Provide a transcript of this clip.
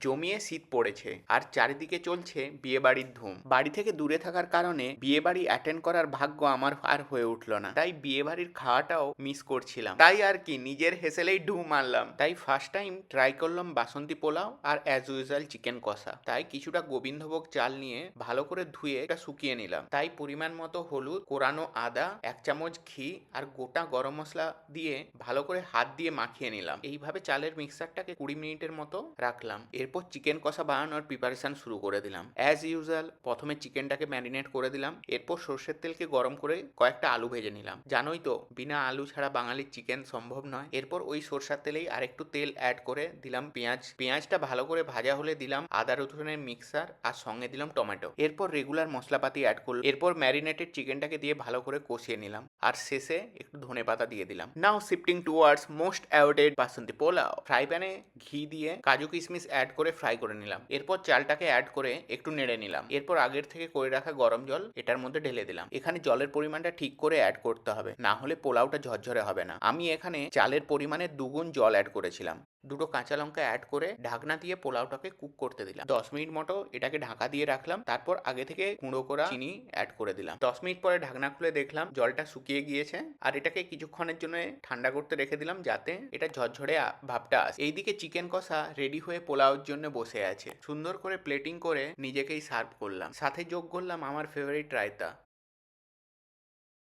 জমিয়ে শীত পড়েছে আর চারিদিকে চলছে বিয়েবাড়ির ধুম। বাড়ি থেকে দূরে থাকার কারণে বিয়েবাড়ি অ্যাটেন্ড করার ভাগ্য আমার আর হয়ে উঠল না, তাই বিয়েবাড়ির খাওয়াটাও মিস করছিলাম। তাই আর কি, নিজের হেসেলেই ঢু মারলাম। তাই ফার্স্ট টাইম ট্রাই করলাম বাসন্তী পোলাও আর অ্যাজ ইউজুয়াল চিকেন কষা। তাই কিছুটা গোবিন্দভোগ চাল নিয়ে ভালো করে ধুয়ে এটা শুকিয়ে নিলাম। তাই পরিমাণ মতো হলুদ, কোরানো আদা, 1 চামচ ঘি আর গোটা গরম মশলা দিয়ে ভালো করে হাত দিয়ে মাখিয়ে নিলাম। এইভাবে চালের মিক্সারটাকে 20 মিনিটের মতো রাখলাম। এরপর চিকেন কষা বানানোর প্রিপারেশন শুরু করে দিলাম। অ্যাজ ইউজুয়াল প্রথমে চিকেনটাকে ম্যারিনেট করে দিলাম। এরপর সর্ষের তেলকে গরম করে কয়েকটা আলু ভেজে নিলাম। জানোই তো, বিনা আলু ছাড়া বাঙালির চিকেন সম্ভব নয়। এরপর ওই সরষের তেলেই আরেকটু তেল অ্যাড করে দিলাম পেঁয়াজ। পেঁয়াজটা ভালো করে ভাজা হলে দিলাম আদা রসুনের মিক্সার আর সঙ্গে দিলাম টমেটো। এরপর রেগুলার মশলাপাতি অ্যাড করলাম। এরপর ম্যারিনেটেড চিকেনটাকে দিয়ে ভালো করে কষিয়ে নিলাম আর শেষে একটু ধনেপাতা দিয়ে দিলাম। নাও শিফটিং টুয়ার্ডস মোস্ট অ্যাওয়েটেড বাসন্তী পোলাও। ফ্রাই প্যানে ঘি দিয়ে কাজু কিশমিশ অ্যাড করে ফ্রাই করে নিলাম। এরপর চালটাকে অ্যাড করে একটু নেড়ে নিলাম। এরপর আগের থেকে করে রাখা গরম জল এটার মধ্যে ঢেলে দিলাম। এখানে জলের পরিমাণটা ঠিক করে অ্যাড করতে হবে, না হলে পোলাওটা ঝরঝরে হবে না। আমি এখানে চালের পরিমাণের 2 গুণ জল অ্যাড করেছিলাম। দুটো কাঁচা লঙ্কা অ্যাড করে ঢাকনা দিয়ে পোলাওটাকে কুক করতে দিলাম। 10 মিনিট মতো এটাকে ঢাকা দিয়ে রাখলাম। তারপর আগে থেকে গুঁড়ো করা চিনি অ্যাড করে দিলাম। 10 মিনিট পরে ঢাকনা খুলে দেখলাম জলটা শুকিয়ে গিয়েছে আর এটাকে কিছুক্ষণের জন্য ঠান্ডা করতে রেখে দিলাম, যাতে এটা ঝরঝরে ভাবটা আসে। এইদিকে চিকেন কষা রেডি হয়ে পোলাওর জন্য বসে আছে। সুন্দর করে প্লেটিং করে নিজেকেই সার্ভ করলাম। সাথে যোগ করলাম আমার ফেভারিট রায়তা।